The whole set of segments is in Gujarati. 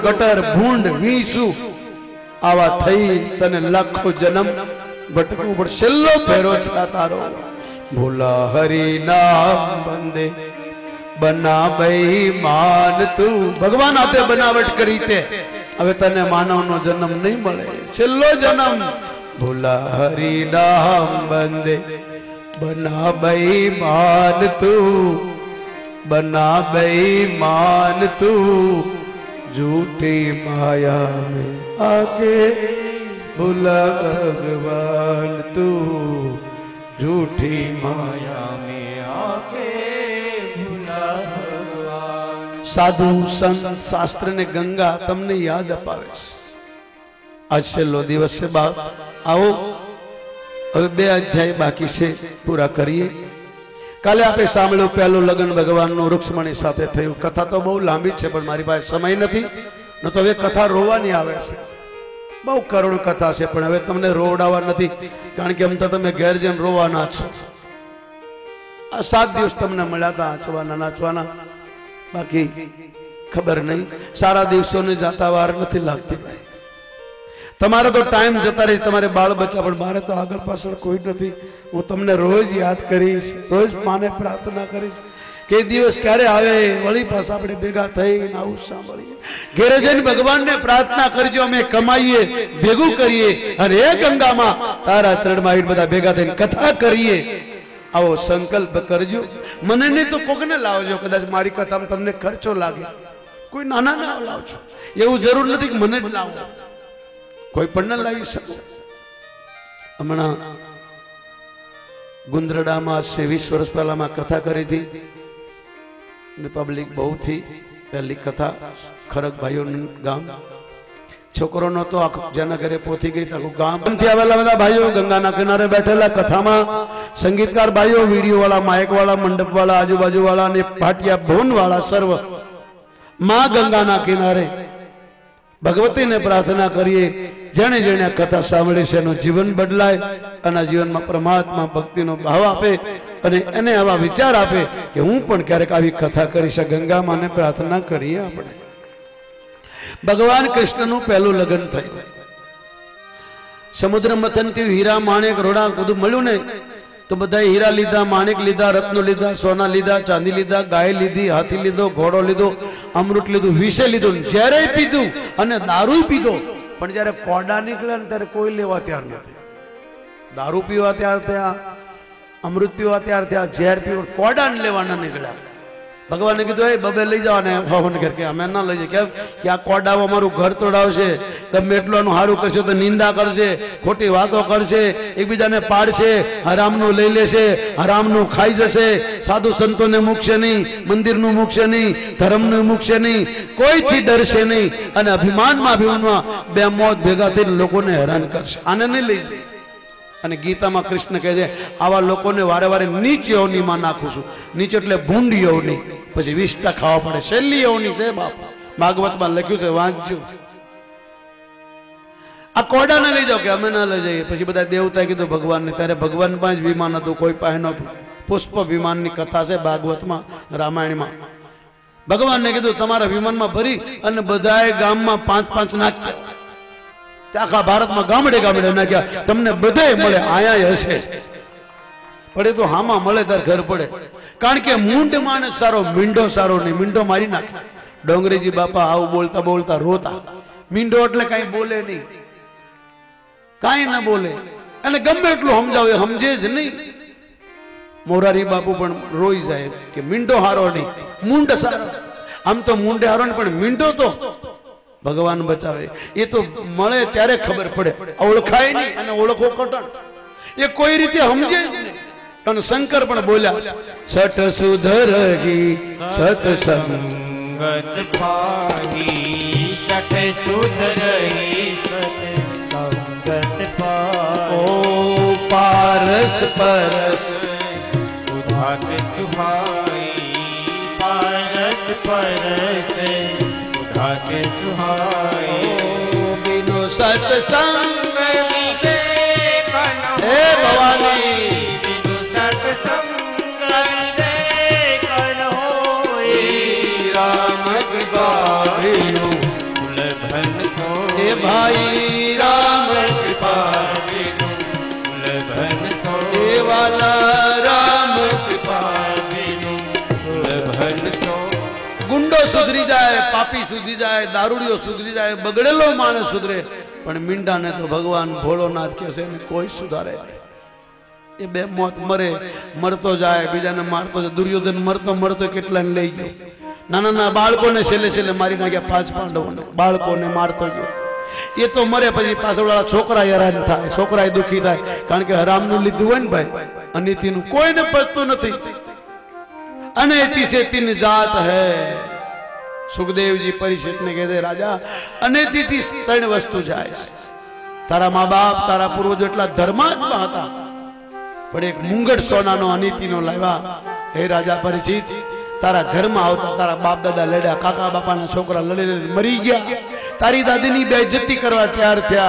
ગટર ભૂંડ વીસુ આવા થઈ તને લાખો જન્મ ભટકવું પણ છેલ્લો ફેરો છે તારો ભોલા હરી નામ બંદે બના બેઈમાન તું ભગવાન આપે બનાવટ કરી તે હવે તને માનવનો જન્મ નહીં મળે છેલ્લો જન્મ ભોલા હરી નામ બંદે બના બેઈમાન તું बना बेईमान तू झूठी माया में आके भूला भगवान तू झूठी माया में आके भूला भगवान। साधु संत शास्त्र ने गंगा तमने याद अपावे आज छेल्लो दिवस से बाप आओ હવે બે અધ્યાય બાકી છે પૂરા કરીએ। કાલે આપણે સાંભળ્યું પહેલું લગ્ન ભગવાનનું રૂક્ષ્મણી સાથે થયું। કથા તો બહુ લાંબી છે પણ મારી પાસે સમય નથી, ન તો હવે કથા રોવાની આવે છે, બહુ કરુણ કથા છે પણ હવે તમને રોવડાવવા નથી કારણ કે એમ તો તમે ઘેર જઈને રોવાના છો। આ 7 દિવસ તમને મળ્યા હતા આંચવાના નાચવાના, બાકી ખબર નહીં સારા દિવસોને જાતા વાર નથી લાગતી ભાઈ। તમારે તો ટાઈમ જતા રહીશ, તમારે બાળ બચ્ચા, પણ મારે તો આગળ પાછળ કોઈ નથી। હું તમને રોજ યાદ કરીશ, રોજ માને પ્રાર્થના કરીશ કે દિવસ ક્યારે આવે વળી પાછા આપણે ભેગા થઈને આવું સાંભળીએ। ઘેરે જઈને ભગવાનને પ્રાર્થના કરજો, અમે કમાઈએ ભેગું કરીએ અને એ ગંગામાં તારા ચરણમાં આવીને બધા ભેગા થઈને કથા કરીએ। આવો સંકલ્પ કરજો। મને નહીં તો કોકને લાવજો, કદાચ મારી કથામાં તમને ખર્ચો લાગે, કોઈ નાના ના લાવજો, એવું જરૂર નથી કે મને જ લાવો, કોઈ પણ ન લાવી શકો। હમણાં ગુંદરડામાં 20 વર્ષ પહેલામાં કથા કરી હતી ને પબ્લિક બહુ થી। પહેલી કથા ખરગ ભાઈઓનું ગામ, છોકરો નતો જેના ઘરે પહોંચી ગઈ આખું ગામથી આવેલા બધા ભાઈઓ ગંગાના કિનારે બેઠેલા। કથામાં સંગીતકાર ભાઈઓ, વિડીયો વાળા, માઇક વાળા, મંડપ વાળા, આજુબાજુ વાળા અને પાટિયા ભોન વાળા સર્વ માં ગંગાના કિનારે ભગવતીને પ્રાર્થના કરીએ। જેણે જેણે કથા સાંભળી છે એનું જીવન બદલાય અને જીવનમાં પરમાત્મા ભક્તિનો ભાવ આપે અને એને આવા વિચાર આપે કે હું પણ ક્યારેક આવી કથા કરીશ। ગંગા માને પ્રાર્થના કરીએ આપણે। ભગવાન કૃષ્ણનું પહેલું લગ્ન થયું, સમુદ્ર મંથનથી હીરા માણેક રોડા બધું મળ્યું ને તો બધા હીરા લીધા, માણેક લીધા, રત્નો લીધા, સોના લીધા, ચાંદી લીધા, ગાય લીધી, હાથી લીધો, ઘોડો લીધો, અમૃત લીધું, વિષે લીધું, ઝેરે પીધું અને દારૂ પીધો। પણ જયારે કોડા નીકળે ને ત્યારે કોઈ લેવા તૈયાર નથી। દારૂ પીવા તૈયાર થયા, અમૃત પીવા તૈયાર થયા, ઝેર પીવા, કોડા ને લેવાના નીકળ્યા। ભગવાને કીધું એ બબે લઈ જાવ ને ભવન ઘર કે અમે ના લઈ જાય, કેમ કે આ કોડાઓ અમારું ઘર તોડાવશે, ગમે એટલું સારું કરશે તો નિંદા કરશે, ખોટી વાતો કરશે, એકબીજાને પાડશે, હરામનું લઈ લેશે, હરામનું ખાઈ જશે, સાધુ સંતોને મૂકશે નહીં, મંદિરનું મૂકશે નહીં, ધર્મનું મૂકશે નહીં, કોઈથી ડરશે નહીં અને અભિમાનમાં બે મોત ભેગા થઈને લોકોને હેરાન કરશે, આને નહીં લઈ જાય। અને ગીતામાં કૃષ્ણ કહે છે આવા લોકોને વારે વારે નીચ યોનિમાં નાખું છું। નીચ એટલે ભૂંડ યોની, પછી 20 ખાવા પડે, છેલ્લી યોની છે બાપ, ભાગવતમાં લખ્યું છે, વાંચજો। આ કોડાને લઈ જાઓ કે અમે ના લઈ જઈએ। પછી બધા દેવતા કીધું ભગવાનને, ત્યારે ભગવાન પાસે વિમાન હતું, કોઈ પાસે નહોતું। પુષ્પ વિમાનની કથા છે ભાગવતમાં, રામાયણમાં। ભગવાનને કીધું તમારા વિમાનમાં ભરી અને બધાએ ગામમાં 5-5 નાખ્યા, આખા ભારતમાં ગામડે ગામડે નાખ્યા, તમને બધે મળે, આયા હશે પડે તો હામાં મળે તાર ઘર પડે। કારણ કે મૂંડ માણસ સારો, મીંડો સારો નહીં, મીંડો મારી નાખે। ડોંગરેજી બાપા આવું બોલતા બોલતા રોતા, મીંડો એટલે કઈ બોલે નહીં, કઈ ના બોલે, અને ગમે એટલું સમજાવે સમજે જ નહીં। મોરારી બાપુ પણ રોઈ જાય કે મીંડો હારો નહીં, મૂંડ સારો। આમ તો મૂંડે હારો નહીં પણ મીંડો તો ભગવાન બચાવે। એ તો મળે ત્યારે ખબર પડે, ઓળખાય નહીં અને ઓળખો કટણ, એ કોઈ રીતે સમજે જ નહીં। અને શંકર પણ બોલ્યા સટ સુધરહી સત્સંગત પાહી, સટ સુધરહી સત્સંગત પાહી। ઓ પારસ પરસ ઉધાત સુહાઈ, પારસ પરસ के सुहाई। बिनु सत्संग हे भवानी, बिनु सत्संग देखन होई। राम कृपा बिनु भाई राम कृपा बिनु सुलभन सो वाला राम कृपा बिनु सुलभन सो गुंडो सुधरी जाए, पापी सुधरी जाए, दारूडियो सुधरी जाए, बगड़ेलो माणस सुधरे, पण मींडा ने तो भगवान भोलोनाथ कहसे ने कोई सुधारे नहीं। ये बे मौत मरे, मरतो जाए, बीजा ने मारतो जाए। दुर्योधन मरतो मरतो કેટલા ને લઈ ગયો, નાના નાના બાળકોને છેલ્લે છેલ્લે મારી નાખ્યા, 5 પાંડવોને બાળકોને મારતો ગયો। ये तो मरे પછી પાછળવાળા છોકરા હેરાન થાય, છોકરાય દુખી થાય, કારણ કે હરામનું લીધું હોય ને ભાઈ, અનીતિનું કોઈને પચતું નથી। अनैति से 3 जात है। सुखदेव जी परीक्षित ने कहते राजा अनैति थी 3 वस्तु जाए। तारा माँ बाप तारा पूर्वज एटला धर्मात्मा हता, पण एक मुंगट सोनानो अनीतिनो लाव्या। हे राजा परीक्षित, तारा घर में आवता तारा बाप दादा लड्या, काका बापाना छोकरा लड़ी लड़ी मरी गया, तारी दादीनी बेइज्जती करवा तैयार थया।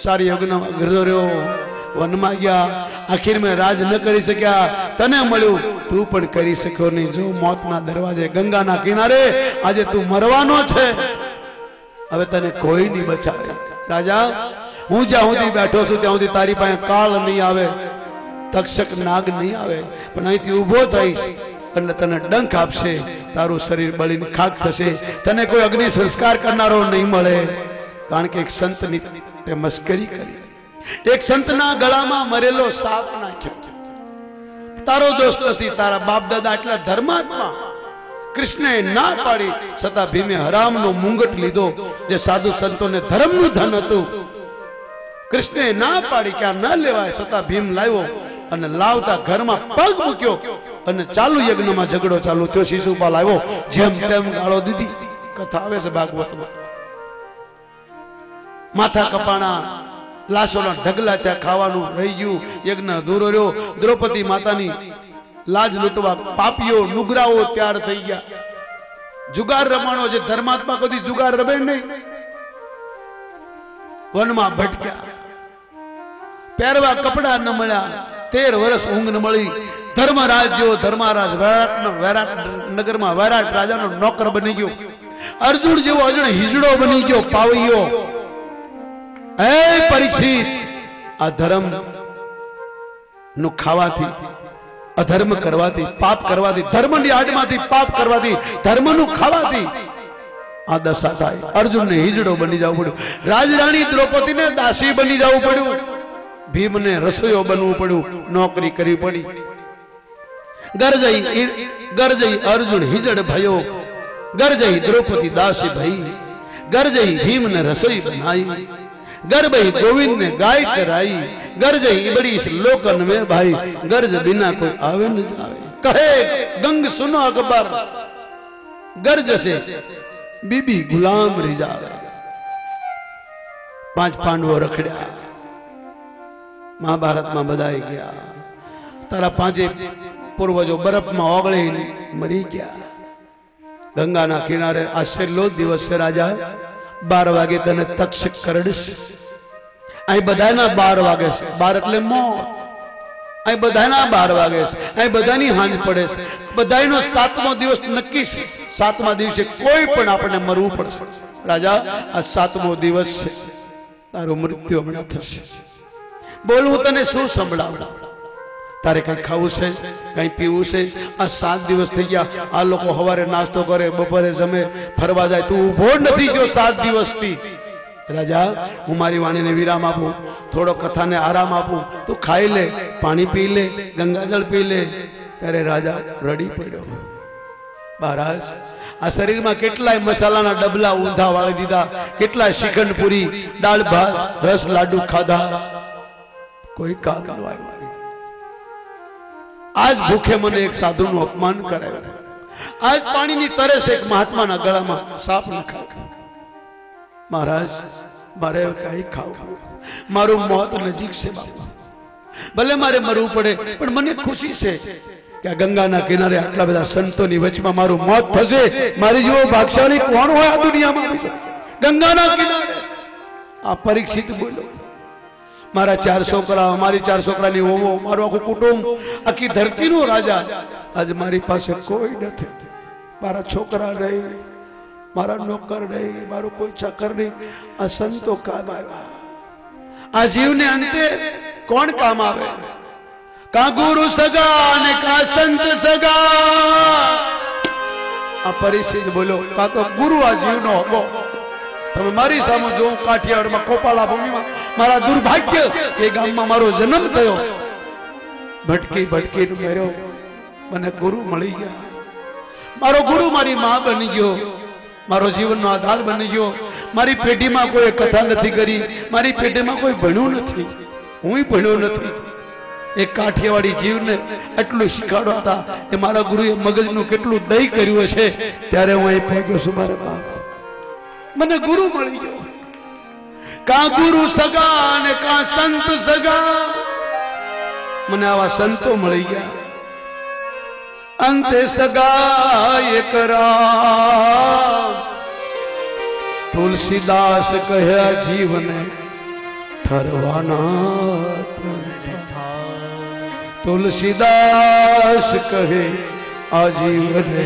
सारी यज्ञ घरदो रह्यो, वन में गया, आखिर में राज न करी सक्या, तने मळ्યું, तू पण करी शक्यो नहीं। जो मौतना दरवाजे गंगाना किनारे आजे तू मरवानो छे, हवे तने कोई नहीं बचावे। राजा हूँ ज्यां सुधी बैठो छुं त्यां सुधी तारी पासे काल नहीं आवे, तक्षक नाग नहीं आवे, पण અહીંથી ઊભો થઈશ એટલે તને ડંખ આપશે, તારું શરીર બળીને ખાક થશે, તને કોઈ અગ્નિ સંસ્કાર કરનારો નહીં મળે। કારણ કે એક સંતની તે મસ્કરી કરી, एक संतना गला में मरेलो साप नाख्यो। तारो दोष नहीं, तारा बाप दादा एटला धर्मात्मा। कृष्णे ना पाड़ी छतां भीमे हराम नो मुंगट लीधो, जे साधु संतों ने धर्म नु धन हतुं। कृष्णे ना पाड़ी के आ न लेवाय, छतां भीम लाव्यो अने लावता घर में पग मूक्यो अने चालू यज्ञ में झगड़ो चालू थयो। शिशुपाल आव्यो, जेम तेम गाळो दीधी। कथा आवे छे भागवत में, माथा कपाणा, लाशोना ढगला त्या खावानुं रही गयुं, यज्ञ अधूरो रह्यो। द्रौपदी मातानी लाज लूटवा पापीओ नुगराओ तैयार थई गया। जुगार रमाणो, जे धर्मात्मा कदी जुगार रमे नहीं, वनमा भटक्या, पहेरवा कपड़ा न मळ्या, 13 वर्ष ऊंघ न मळी। धर्मराज जो धर्मराज वैराट नगर में वैराट राजा नो नौकर बनी गयो। अर्जुन जेवो अजण हिजड़ो बनी गयो, पावैयो। ए परीक्षित, आ धर्म नु खावाथी, अधर्म करवाथी, पाप करवाथी, धर्म नी आडमाथी पाप करवाथी, धर्म नु खावाथी आ दशा थाय। अर्जुन ने हिजड़ो बनी जावुं पड्युं, राजराणी द्रौपदी ने दासी बनी जावुं पड्युं, भीम ने रसोईयो बनवुं पड्युं, नौकरी करवी पड़ी। गरजई अर्जुन हिजड़ भयो, गरजई द्रौपदी दासी भई, गरजई भीम ने रसोई बनाई, गरबई गोविंद ने गाय चराई, गरजई बड़ी इस लोकन में भाई, गरज बिना कोई आवे न जावे। कहे गंग सुनो अकबर, गरज से बीबी गुलाम रही जावे। 5 पांडवों रखड्या, महाभारत में बधाई गया। तारा 5 पूर्वजों बर्फ में ओगળી मरी गया। गंगा ना किनारे आ छેલ્લો दिवस से राजा 12 वागे तने तक्षक करडश। आई बधाना 12 वागे से, 12 એટલે મોત। आई बधाना 12 वागे से, आई बधानी हांज पड़े से। बधाईनो 7मो दिवस नक्की छे, 7मा दिवसे कोई पण आपणे मरવું પડશે। राजा आ 7मो दिवस छे, तारो मृत्यु हमણાં થશે। बोल हूँ तने શું સંભળાવું? तारे कई खावू से, कई पीवू से? आ 7 दिवस थई गया। आ लोको हवारे नास्तो करे, बपोरे जमे, फरवा जाए, तू उभो नथी जो 7 दिवस थी। राजा हूँ मारी वाणी ने विराम आपू, थोड़ो कथा ने आराम आपू, तू खाई ले, पानी पी ले, गंगाजल पी ले। त्यारे राजा रड़ी पड्यो। महाराज आ शरीर में केटलाय मसालाना डबला ऊंधा वाળી दीधा, केटलाय श्रीखंड पूरी, दाल भात, रस लाडू खाधा, कोई काम न आव्યું। आज भूखे मने एक साधु नु अपमान करायो। आज पानी नी तरस एक महात्मा ना गला में साप नखायो। महाराज मारे कई खाऊ, मारू मौत नजीक से बापा, भले मारे मरવું પડે, પણ મને ખુશી છે કે ગંગા ના કિનારે આટલા બધા સંતો ની વચમાં મારું મોત થશે। મારી જેવો ભાગ્યશાળી કોણ હોય આ દુનિયામાં? ગંગા ના કિનારે આ પરીક્ષિત બોલો, मारा 4 छोकरा, मारी 4 छोकरानी वोवो, मारो आखो कुटुंब, आखी धरती नो राजा। आज मारी पासे कोई नथी। मारा छोकरा रही, મારા નોકર નહીં, મારો કોઈ ચાકર નહીં, આ સંતો કામ આવ્યા. આ જીવને અંતે કોણ કામ આવે? કા ગુરુ સગા ને કા સંત સગા. આ પરિસ્થિતિ બોલો, કા તો ગુરુ આ જીવનો હગો. તમે મારી સામે જો કાઠિયાવાડમાં કોપાળા ભૂમિમાં મારા દુર્ભાગ્ય એ ગામમાં મારો જન્મ થયો, ભટકી ભટકી મેર્યો, મને ગુરુ મળી ગયા. મારો ગુરુ મારી માં બની ગયો, મારો જીવનનો આધાર બની ગયો. મારી પેઢીમાં કોઈ કથા નથી કરી, મારી પેઢીમાં કોઈ ભણ્યું નથી, હું ભણ્યો નથી. એક કાઠિયાવાડી જીવને એટલું શીખવાડવા હતા એ મારા ગુરુએ મગજનું કેટલું દહીં કર્યું હશે, ત્યારે હું અહીં પહોંચ્યો છું. મારે બાપ મને ગુરુ મળી ગયો. કા ગુરુ સગા અને કા સંત સગા. મને આવા સંતો મળી ગયા. અંતે સગાય કરા. તુલસીદાસ કહ્યા જીવને ઠરવાના. तुलसीदास कहे आजीवने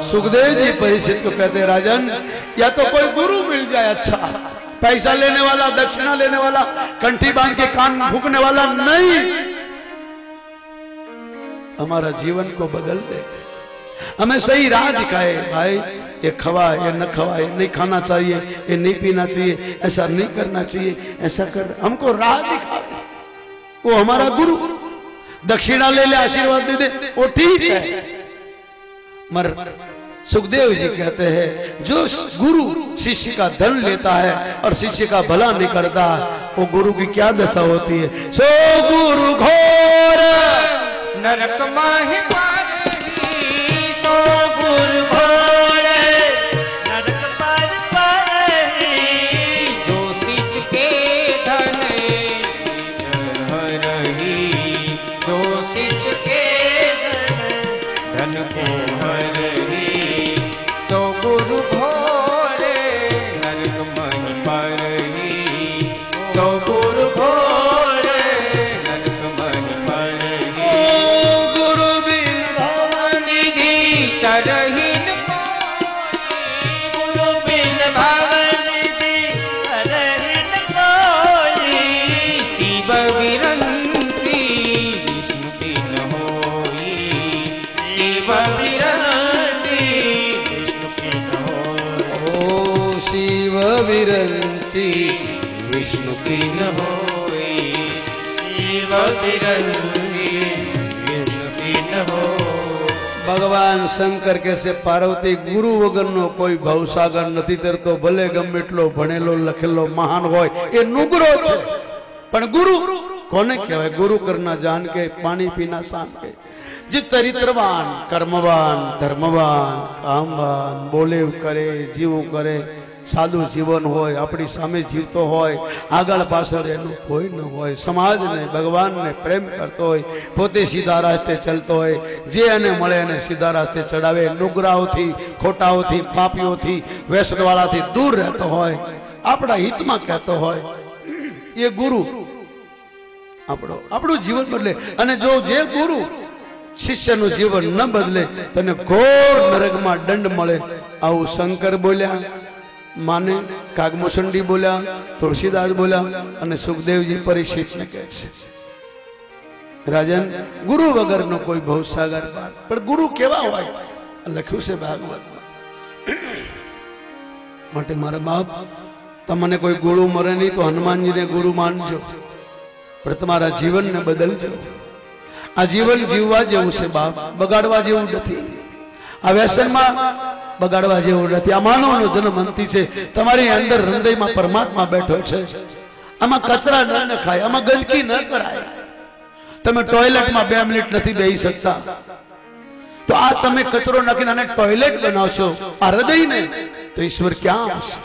सुखदेव जी परिस्थिति को कहते राजन, या तो कोई गुरु मिल जाए अच्छा, पैसा लेने वाला, दक्षिणा लेने वाला, कंठी बांध के कान फूकने वाला नहीं, हमारा जीवन को बदल दे, हमें सही राह दिखाए. भाई ये खवा, ये न खवा, ये नहीं खाना चाहिए, ये नहीं पीना चाहिए, ऐसा नहीं करना चाहिए, ऐसा कर, हमको राह दिखाए. वो हमारा गुरु. दक्षिणा ले ले, आशीर्वाद दे दे, वो ठीक है. मगर सुखदेव जी कहते हैं जो गुरु शिष्य का धन लेता है और शिष्य का भला नहीं करता, वो गुरु की क्या दशा होती है. सो गुरु घोर नरक माहि सो गुरु घोर नरक पर जो शिष्य के धन हरही, जो शिष्य के धन को हरही, सो गुरु घोर नरक माहि परही, सो गुरु घोर नरक माहि परही. गुरु बिन तरहीन गुरु बिन भवनिधि तरहीन कोई, शिव विरंसी विष्णु बिन होई, शिव विरंसी विष्णु बिन होई. ओ शिव विरंसी विष्णु बिन होई, शिव विरंसी विष्णु बिन होई. भगवान शंकर कैसे पार्वती गुरु वगर नो कोई भवसागर नहीं तरतो, भले गમે એટલો ભણેલો લખેલો મહાન હોય એ નુગરો છે, પણ ગુરુ કોને કહેવાય? ગુરુ કરના જાન કે પાણી પીના શાન કે. જે ચરિત્રવાન, કર્મવાન, ધર્મવાન, કામવાન, બોલે કરે, જીવું કરે, સાદું જીવન હોય, આપણી સામે જીવતો હોય, આગળ પાછળ એનું કોઈ ન હોય, સમાજને ભગવાનને પ્રેમ કરતો હોય, પોતે સીધા રસ્તે ચાલતો હોય, જે એને મળે એને સીધા રસ્તે ચડાવે, નુગરાઓથી, ખોટાઓથી, પાપીઓથી, વ્યસનવાળાથી દૂર રહેતો હોય, આપણા હિતમાં કહેતો હોય, એ ગુરુ આપણું જીવન બદલે. અને જો જે ગુરુ શિષ્યનું જીવન ન બદલે તને ઘોર નરકમાં દંડ મળે. આવું શંકર બોલ્યા, माने कागमोसंडी बोला, तुलसीदास बोला અને સુખદેવજી પરીક્ષિતને કહે છે રાજન ગુરુ વગરનો કોઈ ભવસાગર પાર. પણ ગુરુ કેવા હોય લખ્યું છે ભાગવતમાં. માટે મારા બાપ તમને કોઈ ગુરુ મળે નહીં તો હનુમાનજીને ગુરુ માનજો, પણ તમારા જીવનને બદલજો. આ જીવન જીવવા જેવું છે બાપ, બગાડવા જેવું નથી. આ વ્યસનમાં બગાડવા જેવું નથી. આ માનવનો જન્મ અંતિ છે. તમારી અંદર હૃદયમાં પરમાત્મા બેઠો છે. આમાં કચરા ન નખાય, આમાં ગંદકી ન કરાય. તમે ટોયલેટમાં 2 મિનિટ નથી બેસી શકતા, તો આ તમે કચરો નાખીને આને ટોયલેટ બનાવશો આ હૃદયને, તો ઈશ્વર ક્યાં આવશે?